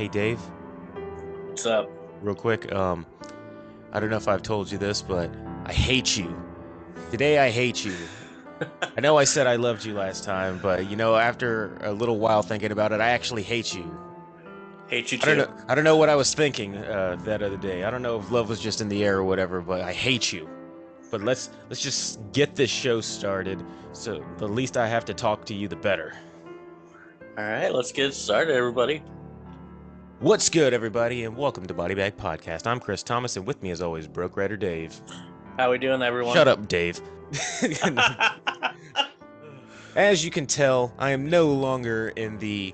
Hey Dave, What's up? real quick, I don't know if I've told you this, but I hate you. Today I hate you. I know I said I loved you last time, but after a little while thinking about it, I actually hate you. Hate you I don't too. know. I don't know what I was thinking that other day. I don't know if love was just in the air or whatever, but I hate you. But let's just get this show started. So the least I have to talk to you, the better. All right, let's get started, everybody. What's good, everybody, and welcome to Body Bag Podcast. I'm Chris Thomas, and with me, as always, Broke Writer Dave. How we doing, everyone? Shut up, Dave. As you can tell, I am no longer in the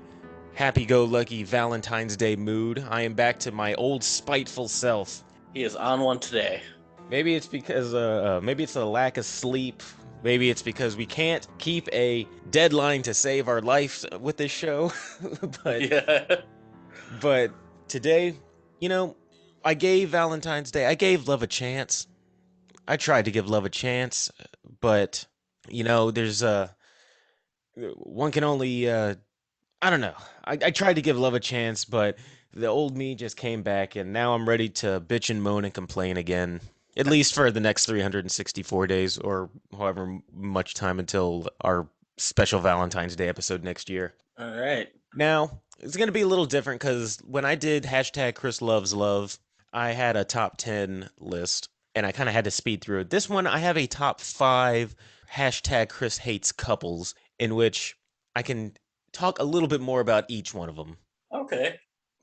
happy-go-lucky Valentine's Day mood. I am back to my old spiteful self. He is on one today. Maybe it's because, maybe it's a lack of sleep. Maybe it's because we can't keep a deadline to save our life with this show. but, Yeah. but today, I gave Valentine's Day. I gave love a chance. I tried to give love a chance, but there's one can only I don't know. I tried to give love a chance, but the old me just came back, and now I'm ready to bitch and moan and complain again. At least for the next 364 days, or however much time until our special Valentine's Day episode next year. All right. Now, it's going to be a little different because when I did hashtag Chris Loves Love, I had a top 10 list, and I kind of had to speed through it. This one, I have a top 5 hashtag Chris Hates couples, in which I can talk a little bit more about each one of them. Okay.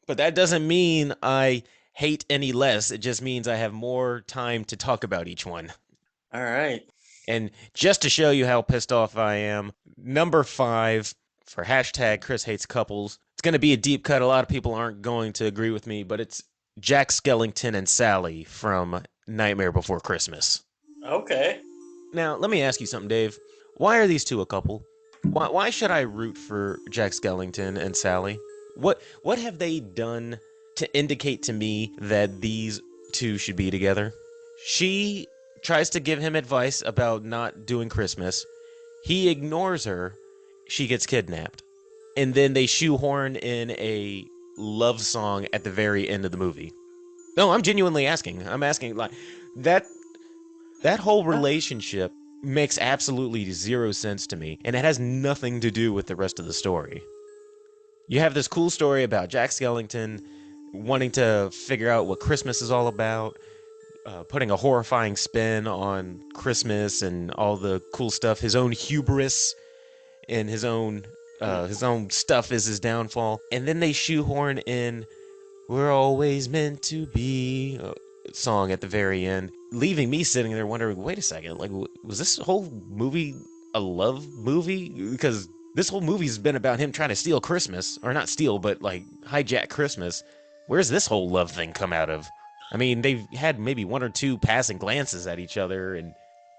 But that doesn't mean I hate any less. It just means I have more time to talk about each one. All right. And just to show you how pissed off I am, number 5 for hashtag Chris Hates Couples. It's going to be a deep cut. A lot of people aren't going to agree with me, but it's Jack Skellington and Sally from Nightmare Before Christmas. Okay. Now, let me ask you something, Dave. Why are these two a couple? Why should I root for Jack Skellington and Sally? What have they done to indicate to me that these two should be together? She tries to give him advice about not doing Christmas. He ignores her. She gets kidnapped. And then they shoehorn in a love song at the very end of the movie. No, I'm genuinely asking. I'm asking like that that whole relationship makes absolutely zero sense to me, and it has nothing to do with the rest of the story. You have this cool story about Jack Skellington wanting to figure out what Christmas is all about, putting a horrifying spin on Christmas and all the cool stuff. His own hubris and his own stuff is his downfall. And then they shoehorn in "We're Always Meant to Be" song at the very end, leaving me sitting there wondering, wait a second, like, was this whole movie a love movie? Because this whole movie's been about him trying to steal Christmas, or not steal, but like hijack Christmas. Where's this whole love thing come out of? I mean, they've had maybe one or two passing glances at each other, and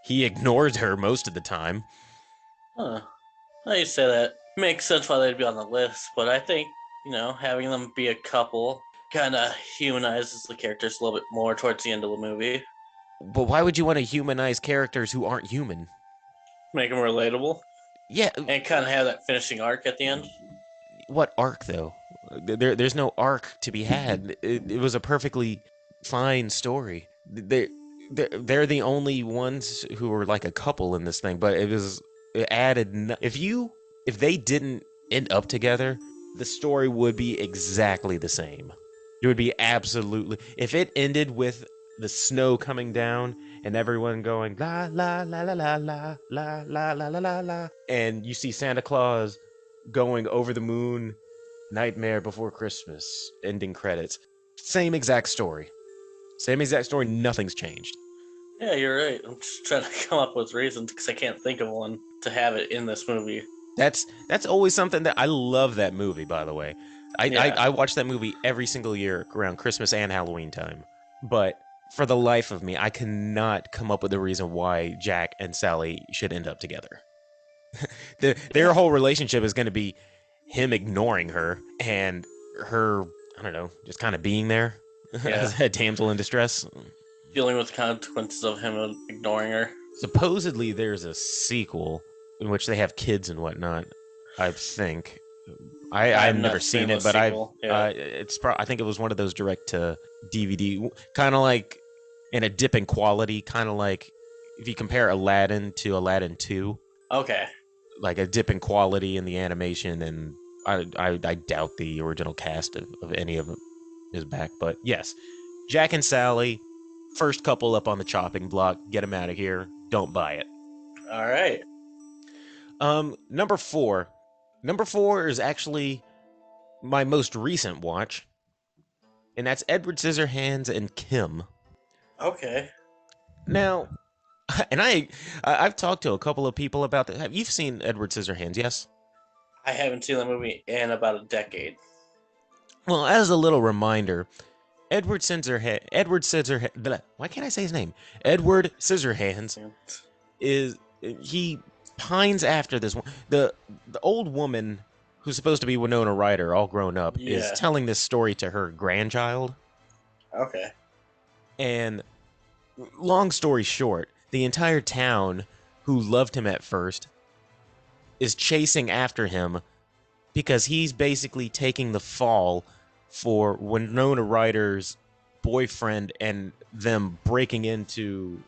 he ignored her most of the time. Huh. Now you say that makes sense why they'd be on the list, but I think, having them be a couple kind of humanizes the characters a little bit more towards the end of the movie. But why would you want to humanize characters who aren't human? Make them relatable Yeah, and kind of have that finishing arc at the end. what arc though? There's no arc to be had. It was a perfectly fine story. They're the only ones who were like a couple in this thing, but it added if they didn't end up together, the story would be exactly the same. It would be absolutely, if it ended with the snow coming down and everyone going la la la la la la la la la la la la, and you see Santa Claus going over the moon, Nightmare Before Christmas, ending credits. Same exact story. Same exact story, nothing's changed. Yeah, you're right. I'm just trying to come up with reasons because I can't think of one to have it in this movie. That's always something that I love that movie, by the way. Yeah. I watch that movie every single year around Christmas and Halloween time. But for the life of me, I cannot come up with a reason why Jack and Sally should end up together. Their whole relationship is going to be him ignoring her and her, I don't know, just kind of being there Yeah. as a damsel in distress. Dealing with the consequences of him ignoring her. Supposedly, there's a sequel in which they have kids and whatnot, I think. I've I've never not seen seen it, the but sequel. Yeah. I think it was one of those direct to DVD, kind of like in a dip in quality, kind of like if you compare Aladdin to Aladdin 2, Okay. like a dip in quality in the animation, and I doubt the original cast of any of it is back. But yes, Jack and Sally, first couple up on the chopping block. Get them out of here. Don't buy it. All right. Number four. Number four is actually my most recent watch, and that's Edward Scissorhands and Kim. Okay. Now, and I've talked to a couple of people about that. Have you seen Edward Scissorhands? Yes. I haven't seen the movie in about a decade. Well, as a little reminder, Edward Scissorhands. Why can't I say his name? Edward Scissorhands Yeah. is he pines after this one. The old woman who's supposed to be Winona Ryder, all grown up, is Yeah. telling this story to her grandchild. Okay. And long story short, the entire town who loved him at first is chasing after him because he's basically taking the fall for Winona Ryder's boyfriend and them breaking into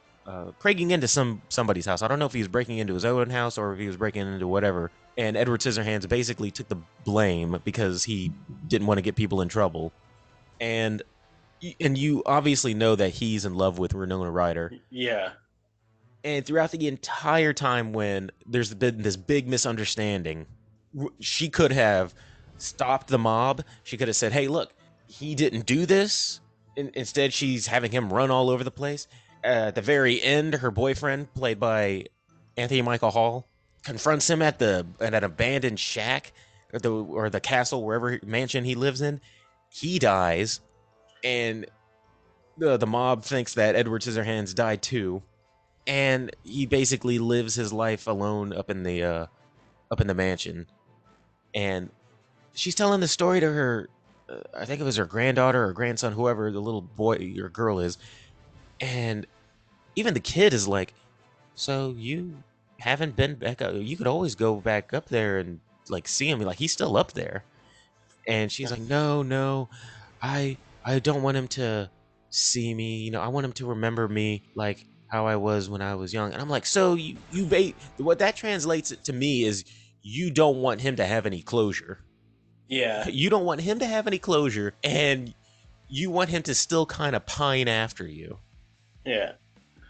somebody's house. I don't know if he was breaking into his own house or if he was breaking into whatever. And Edward Scissorhands basically took the blame because he didn't want to get people in trouble. And you obviously know that he's in love with Winona Ryder. Yeah. And throughout the entire time when there's been this big misunderstanding, she could have stopped the mob. She could have said, "Hey, look, he didn't do this." Instead, she's having him run all over the place. At the very end, her boyfriend, played by Anthony Michael Hall, confronts him at an abandoned shack or the castle, wherever mansion he lives in. He dies, and the mob thinks that Edward Scissorhands died too, and he basically lives his life alone up in the mansion. And she's telling the story to her, I think it was her granddaughter or grandson, whoever the little boy or girl is. And even the kid is like, "So you haven't been back up? You could always go back up there and like see him. Like he's still up there." And she's like, "No, no, I don't want him to see me. You know, I want him to remember me like how I was when I was young." And I'm like, "So what that translates it to me is you don't want him to have any closure. Yeah. You don't want him to have any closure, and you want him to still kind of pine after you." Yeah.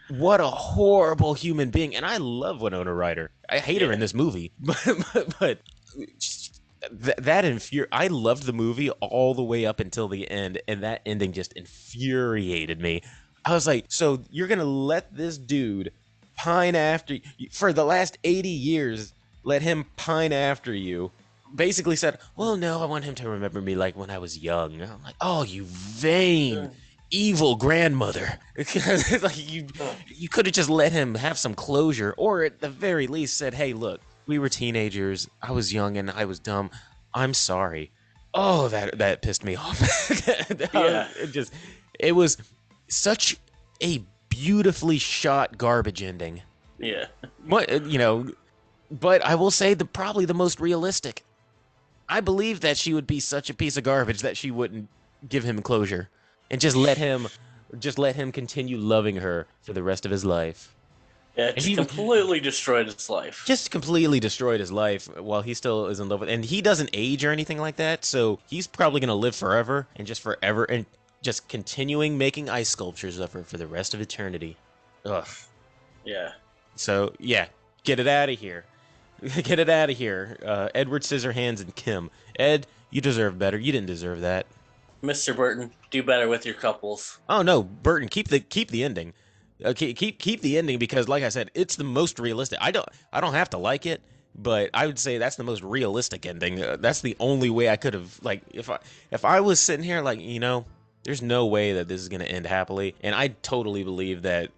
What a horrible human being. And I love Winona Ryder. I hate her Yeah. in this movie, but I loved the movie all the way up until the end, and that ending just infuriated me. I was like, so you're gonna let this dude pine after you for the last 80 years, let him pine after you. Basically said, "Well, no, I want him to remember me like when I was young." And I'm like, "Oh, you vain, evil grandmother!" Like you could have just let him have some closure, or at the very least said, "Hey, look, we were teenagers. I was young and I was dumb. I'm sorry." Oh, that pissed me off. Yeah. It was such a beautifully shot garbage ending. Yeah. What but I will say probably the most realistic. I believe that she would be such a piece of garbage that she wouldn't give him closure and just let him continue loving her for the rest of his life. Yeah. And It he completely destroyed his life. just completely destroyed his life while he still is in love with, and he doesn't age or anything like that, so he's probably gonna live forever and just forever and just continuing making ice sculptures of her for the rest of eternity. Ugh. Yeah. So yeah, get it out of here. Get it out of here. Edward Scissorhands and Kim. Ed, you deserve better. You didn't deserve that. Mr. Burton, do better with your couples. Oh no, Burton, keep the ending. Keep the ending because, like I said, it's the most realistic. I don't have to like it, but I would say that's the most realistic ending. That's the only way I could have like if I was sitting here like there's no way that this is gonna end happily, and I totally believe that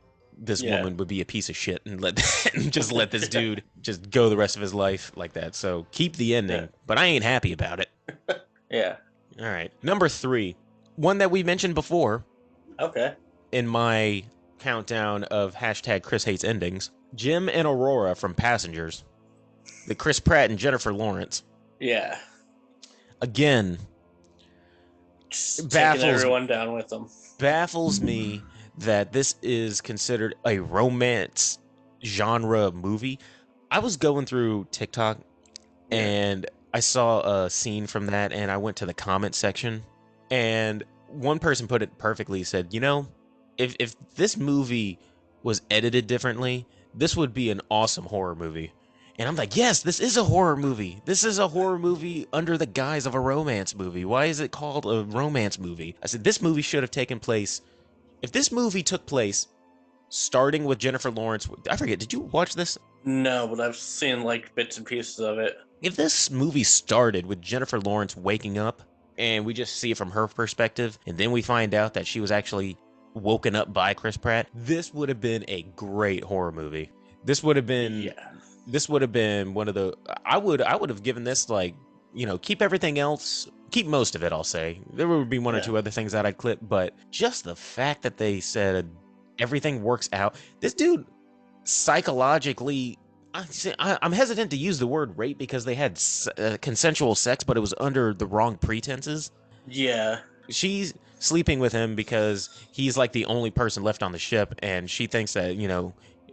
this Yeah. woman would be a piece of shit and just let this dude just go the rest of his life like that. So keep the ending, Yeah. but I ain't happy about it. Yeah. All right, number 3, one that we mentioned before Okay. in my countdown of hashtag Chris hates endings. Jim and Aurora from Passengers, the Chris Pratt and Jennifer Lawrence. Yeah. Again, Just it taking baffles everyone down with them. baffles me that this is considered a romance genre movie. I was going through TikTok Yeah. and I saw a scene from that, and I went to the comment section, and one person put it perfectly. Said, if this movie was edited differently, this would be an awesome horror movie. And I'm like, yes, this is a horror movie. This is a horror movie under the guise of a romance movie. Why is it called a romance movie? I said, this movie should have taken place. If this movie took place starting with Jennifer Lawrence, I forget, did you watch this? No, but I've seen like bits and pieces of it. If this movie started with Jennifer Lawrence waking up and we just see it from her perspective, and then we find out that she was actually woken up by Chris Pratt, this would have been a great horror movie. This would have been Yeah. this would have been one of the I would have given this like, keep everything else, keep most of it, I'll say. There would be one or Yeah. two other things that I'd clip, but just the fact that they said everything works out. This dude psychologically, I'm hesitant to use the word rape because they had consensual sex, but it was under the wrong pretenses. Yeah. She's sleeping with him because he's like the only person left on the ship, and she thinks that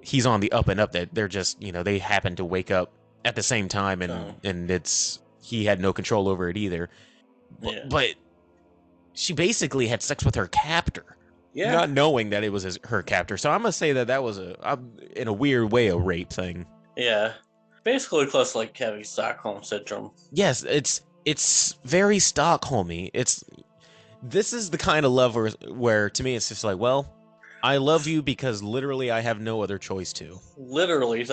he's on the up and up. That they're just they happen to wake up at the same time, and Oh. it's he had no control over it either. Yeah. But she basically had sex with her captor, Yeah. not knowing that it was her captor. So I'm gonna say that was in a weird way, a rape thing. Yeah. Basically close to like having Stockholm syndrome. Yes, it's very Stockholmy. This is the kind of love where to me it's just like, well, I love you because literally I have no other choice to. Literally,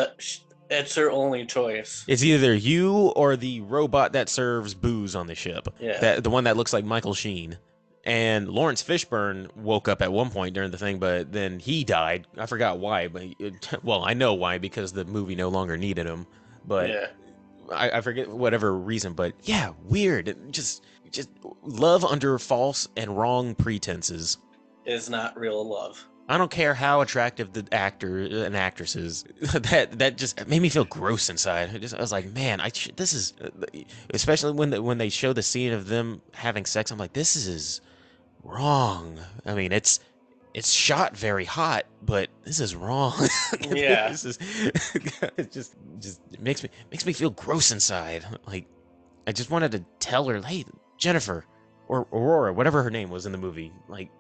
it's her only choice. It's either you or the robot that serves booze on the ship. Yeah. The one that looks like Michael Sheen. And Lawrence Fishburne woke up at one point during the thing, but then he died. I forgot why, but well, I know why because the movie no longer needed him. But Yeah. I forget whatever reason. But yeah, weird. Just love under false and wrong pretenses. Is not real love. I don't care how attractive the actor and actress is. That just made me feel gross inside. I was like, man, this is, especially when they show the scene of them having sex. I'm like, this is wrong. I mean, it's shot very hot, but this is wrong. Yeah. This is it just it makes me feel gross inside. Like I just wanted to tell her, hey, Jennifer or Aurora, whatever her name was in the movie, like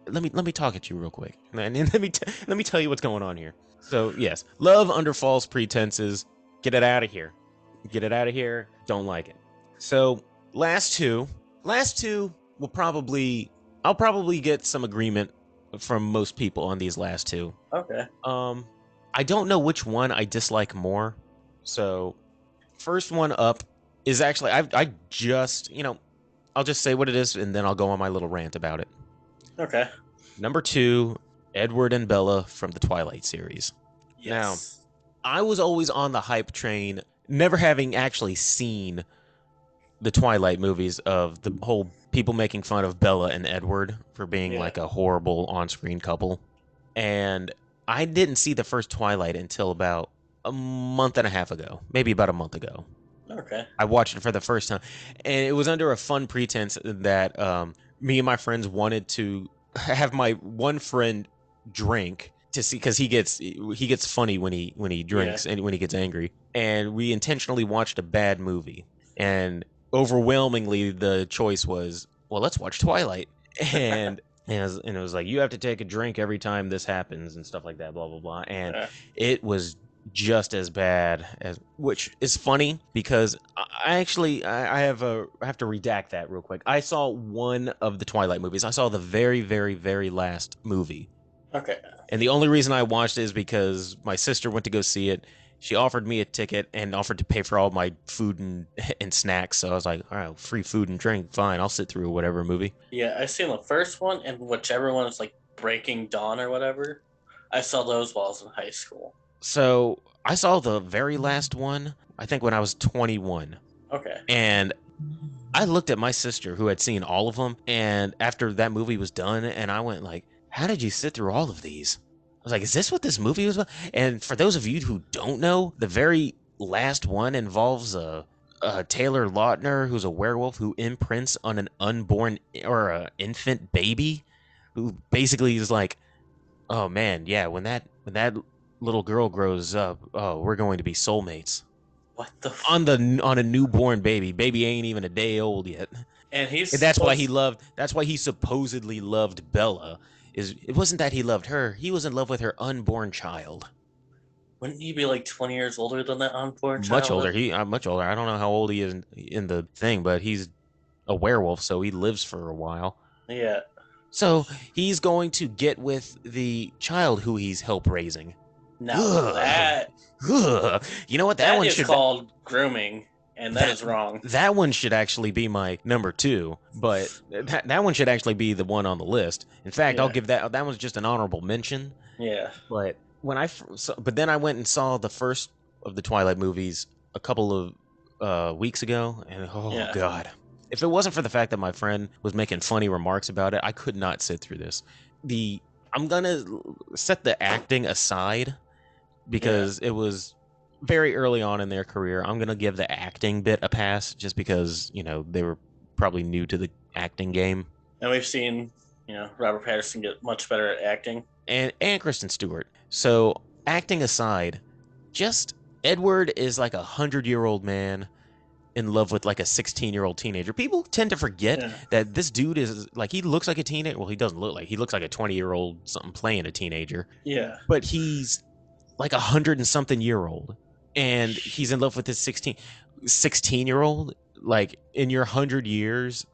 let me talk at you real quick, and let me tell you what's going on here. So yes, love under false pretenses. Get it out of here. Get it out of here. Don't like it. So last two will probably I'll probably get some agreement from most people on these last two. Okay. I don't know which one I dislike more. So first one up is actually I just I'll just say what it is and then I'll go on my little rant about it. Okay. Number 2, Edward and Bella from the Twilight series. Yes. I was always on the hype train, never having actually seen the Twilight movies of the whole people making fun of Bella and Edward for being Yeah. like a horrible on-screen couple. And I didn't see the first Twilight until about a month and a half ago, maybe about a month ago. Okay. I watched it for the first time, and it was under a fun pretense that me and my friends wanted to have my one friend drink to see because he gets funny when he drinks and when he gets angry, and we intentionally watched a bad movie, and overwhelmingly the choice was, well, let's watch Twilight, and. And it was like, you have to take a drink every time this happens and stuff like that, blah, blah, blah. And Yeah. it was just as bad as, which is funny because I have to redact that real quick. I saw one of the Twilight movies. I saw the very, very, very last movie. Okay. And the only reason I watched it is because my sister went to go see it. She offered me a ticket and offered to pay for all my food and snacks. So I was like, all right, free food and drink. Fine, I'll sit through whatever movie. Yeah, I seen the first one and whichever one is like Breaking Dawn or whatever. I saw those while I was in high school. So I saw the very last one, I think when I was 21. Okay. And I looked at my sister who had seen all of them. And after that movie was done, and I went like, how did you sit through all of these? I was like, is this what this movie was about? And for those of you who don't know, the very last one involves a Taylor Lautner, who's a werewolf who imprints on an unborn or a infant baby, who basically is like, oh man, yeah, when that little girl grows up, oh, we're going to be soulmates. What the? On a newborn baby. Baby ain't even a day old yet. And he's And that's why he supposed. loved. That's why he supposedly loved Bella. Is it wasn't that he loved her? He was in love with her unborn child. Wouldn't he be like 20 years older than that unborn Much older. child? He much older. I don't know how old he is in the thing, but he's a werewolf, so he lives for a while. Yeah. So he's going to get with the child who he's help raising. Now Ugh. that Ugh. You know what? That that one is should. called grooming, and that That is wrong. that one should actually be my number two, but that one should actually be the one on the list. In fact, I'll Yeah. give that one's just an honorable mention. Yeah. But but then I went and saw the first of the Twilight movies a couple of weeks ago, and oh Yeah. god, if it wasn't for the fact that my friend was making funny remarks about it, I could not sit through this. I'm gonna set the acting aside because it was very early on in their career. I'm gonna give the acting bit a pass just because they were probably new to the acting game, And we've seen, Robert Patterson get much better at acting. and Kristen Stewart. So acting aside, just Edward is like 100-year-old man in love with like a 16-year-old teenager. People tend to forget Yeah. that this dude is like he looks like a teenager. Well, he doesn't look like he looks like a 20-year-old something playing a teenager, Yeah. but he's like 100 and something-year-old, and he's in love with this 16-year-old. Like in your 100 years,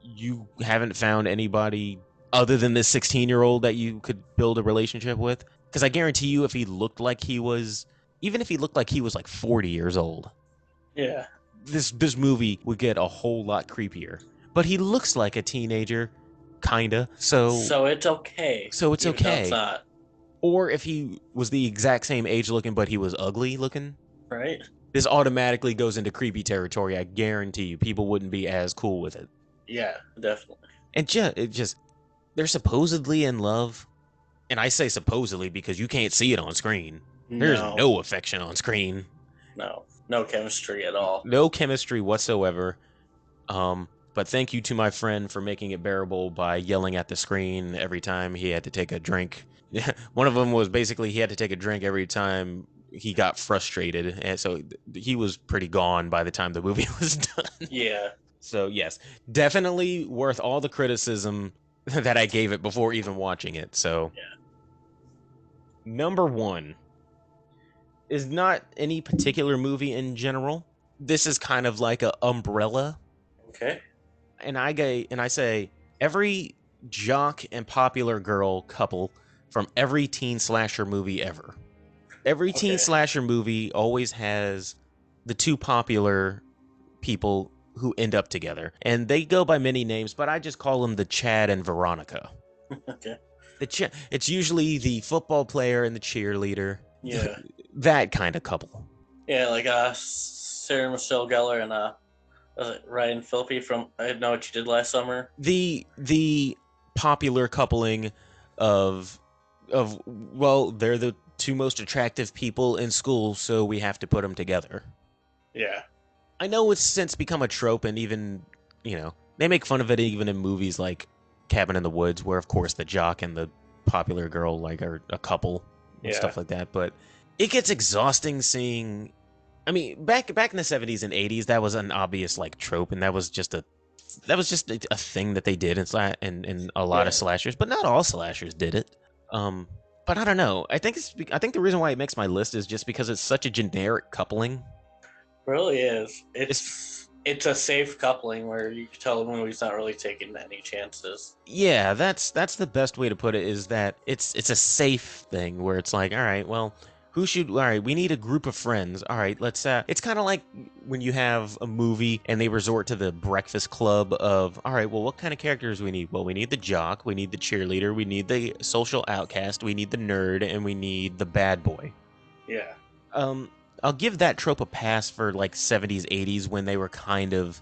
you haven't found anybody other than this 16-year-old that you could build a relationship with. Because I guarantee you, if he looked like he was, even if he looked like he was like 40 years old, Yeah. this movie would get a whole lot creepier. But he looks like a teenager, kinda. So it's okay. So it's even though it's okay. not. Or if he was the exact same age looking, but he was ugly looking, Right? this automatically goes into creepy territory. I guarantee you, people wouldn't be as cool with it. Yeah, definitely. And they're supposedly in love, and I say supposedly because you can't see it on screen. There's no affection on screen, No chemistry at all. no chemistry whatsoever. But thank you to my friend for making it bearable by yelling at the screen every time he had to take a drink. One of them was basically he had to take a drink every time he got frustrated, and so he was pretty gone by the time the movie was done. Yeah. So yes, definitely worth all the criticism that I gave it before even watching it. So number one is not any particular movie in general. This is kind of like a umbrella, Okay. and I say every jock and popular girl couple from every teen slasher movie ever. Every teen Okay. slasher movie always has the two popular people who end up together, and they go by many names, but I just call them the Chad and Veronica. Okay. It's usually the football player and the cheerleader. Yeah. That kind of couple. Yeah, like Sarah Michelle Gellar and was it Ryan Phillippe from I Know What You Did Last Summer. The popular coupling of well, they're the two most attractive people in school, so we have to put them together. Yeah. I know it's since become a trope, and even they make fun of it even in movies like Cabin in the Woods, where of course the jock and the popular girl like are a couple and Yeah. stuff like that. But it gets exhausting seeing. I mean, back in the 70s and 80s, that was an obvious like trope, and that was just a thing that they did in a lot of slashers, but not all slashers did it. But I don't know. I think the reason why it makes my list is just because it's such a generic coupling. Really is. It's a safe coupling where you can tell the movie's not really taking any chances. Yeah, that's the best way to put it, is that it's a safe thing where it's like, all right, well, all right, we need a group of friends. All right, let's it's kind of like when you have a movie and they resort to the Breakfast Club of, all right, well, what kind of characters we need? Well, we need the jock, we need the cheerleader, we need the social outcast, we need the nerd, and we need the bad boy. Yeah. I'll give that trope a pass for like 70s, 80s when they were kind of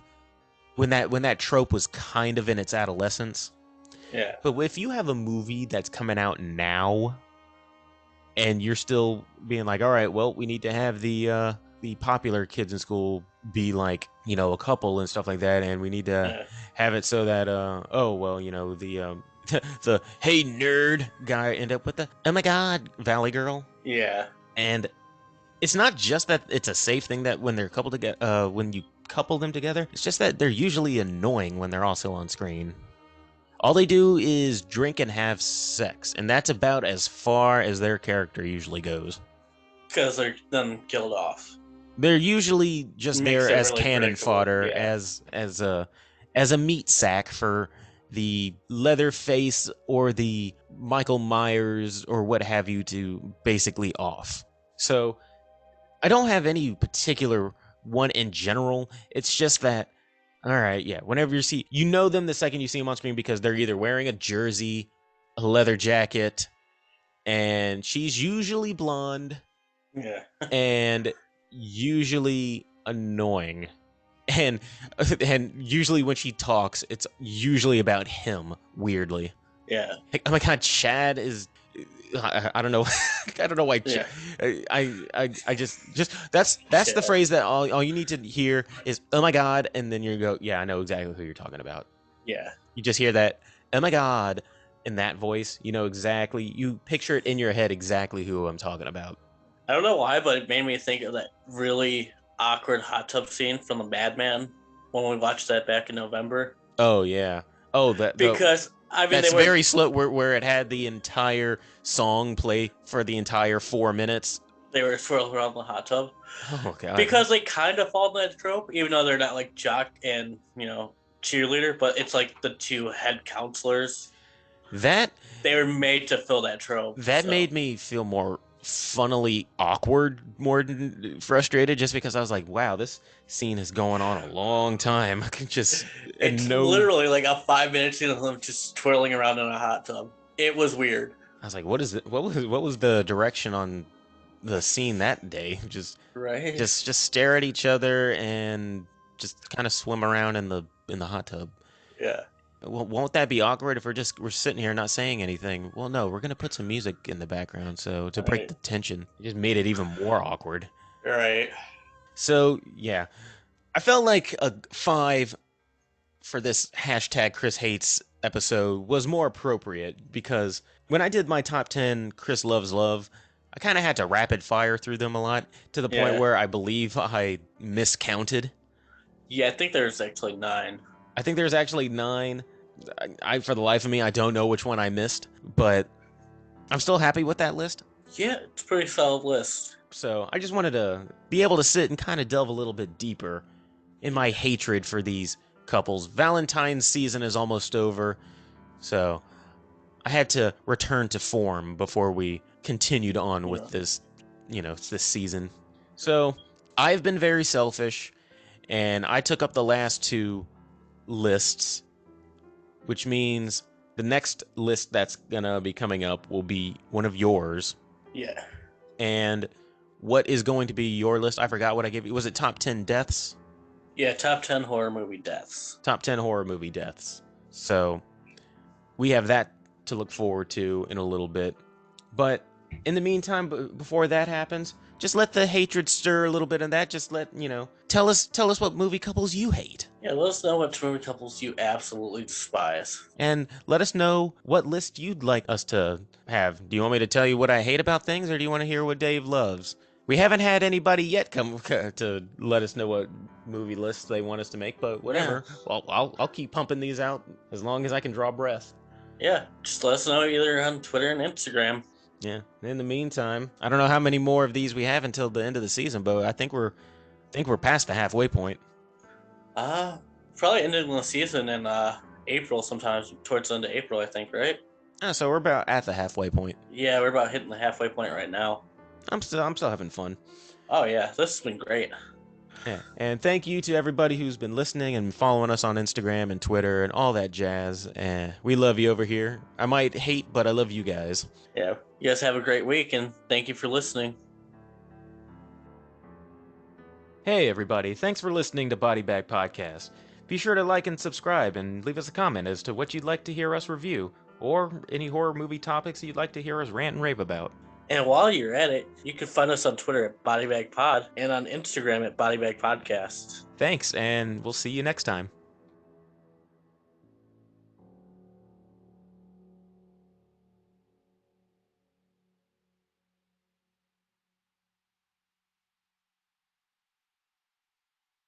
when that trope was kind of in its adolescence. Yeah. But if you have a movie that's coming out now and you're still being like, all right, well, we need to have the popular kids in school be like, a couple and stuff like that, and we need to Uh, have it so that oh well, the the hey nerd guy end up with the oh my god Valley girl. yeah, And it's not just that it's a safe thing that when they're coupled together, when you couple them together, it's just that they're usually annoying when they're also on screen. All they do is drink and have sex, and that's about as far as their character usually goes. because they're then killed off. They're usually just Makes there it as really cannon predictable. fodder, Yeah, as a meat sack for the Leatherface or the Michael Myers or what have you to basically off. So I don't have any particular one in general. It's just that, all right, yeah. Whenever you know them the second you see them on screen because they're either wearing a jersey, a leather jacket, and she's usually blonde yeah, and usually annoying. And and usually when she talks, it's usually about him. Weirdly, yeah, like, oh my god, Chad is. I don't know. I don't know why. yeah. I just that's the Shit. phrase that all you need to hear is oh my god, and then you go, yeah, I know exactly who you're talking about. Yeah. You just hear that oh my god in that voice, you know exactly. You picture it in your head exactly who I'm talking about. I don't know why, but it made me think of that really awkward hot tub scene from the Madman when we watched that back in November. Oh yeah. Oh Because I mean, they that's were very slow. Where it had the entire song play for the entire 4 minutes. they were swirling around the hot tub Oh god. because they kind of fall in that trope, even though they're not like jock and cheerleader, but it's like the two head counselors. That They were made to fill that trope. that So made me feel more funnily awkward, more frustrated, just because I was like, wow, this scene is going on a long time. I could just and it's no. literally like a 5 minute scene of them just twirling around in a hot tub. It was weird, I was like, what is it? What was the direction on the scene that day? right? Just stare at each other and just kind of swim around in the hot tub. Yeah, Well, won't that be awkward if we're sitting here not saying anything? Well, no, we're gonna put some music in the background, so to break right, the tension. It just made it even more awkward. right. So yeah, I felt like a 5 for this hashtag Chris hates episode was more appropriate because when I did my top 10 Chris loves love, I kind of had to rapid fire through them a lot to the point Yeah, where I believe I miscounted. yeah. I think there's actually 9. I think there's actually 9. For the life of me, I don't know which one I missed, but I'm still happy with that list. Yeah, it's a pretty solid list. So I just wanted to be able to sit and kind of delve a little bit deeper in my hatred for these couples. Valentine's season is almost over, so I had to return to form before we continued on with Yeah, this season. So I've been very selfish, and I took up the last 2 lists, which means the next list that's gonna be coming up will be one of yours. yeah, And what is going to be your list? I forgot what I gave you. Was it top 10 deaths? yeah. Top 10 horror movie deaths. Top 10 horror movie deaths. So we have that to look forward to in a little bit. But in the meantime, before that happens, just let the hatred stir a little bit, and that just tell us what movie couples you hate. Yeah, let us know what movie couples you absolutely despise. And let us know what list you'd like us to have. Do you want me to tell you what I hate about things, or do you want to hear what Dave loves? We haven't had anybody yet come to let us know what movie lists they want us to make, but whatever. Yeah. Well, I'll keep pumping these out as long as I can draw breath. Yeah, just let us know either on Twitter and Instagram. Yeah. In the meantime, I don't know how many more of these we have until the end of the season, but I think we're past the halfway point. Probably ending the season in April, sometimes towards the end of April, I think, right? So we're about at the halfway point. Yeah, we're about hitting the halfway point right now. I'm still having fun. Oh yeah, this has been great. Yeah. And thank you to everybody who's been listening and following us on Instagram and Twitter and all that jazz. We love you over here. I might hate, but I love you guys. Yeah, you guys have a great week, and thank you for listening. Hey everybody, thanks for listening to Body Bag Podcast. Be sure to like and subscribe and leave us a comment as to what you'd like to hear us review, or any horror movie topics you'd like to hear us rant and rave about. And while you're at it, you can find us on Twitter at BodyBagPod and on Instagram at BodyBagPodcast. Thanks, and we'll see you next time.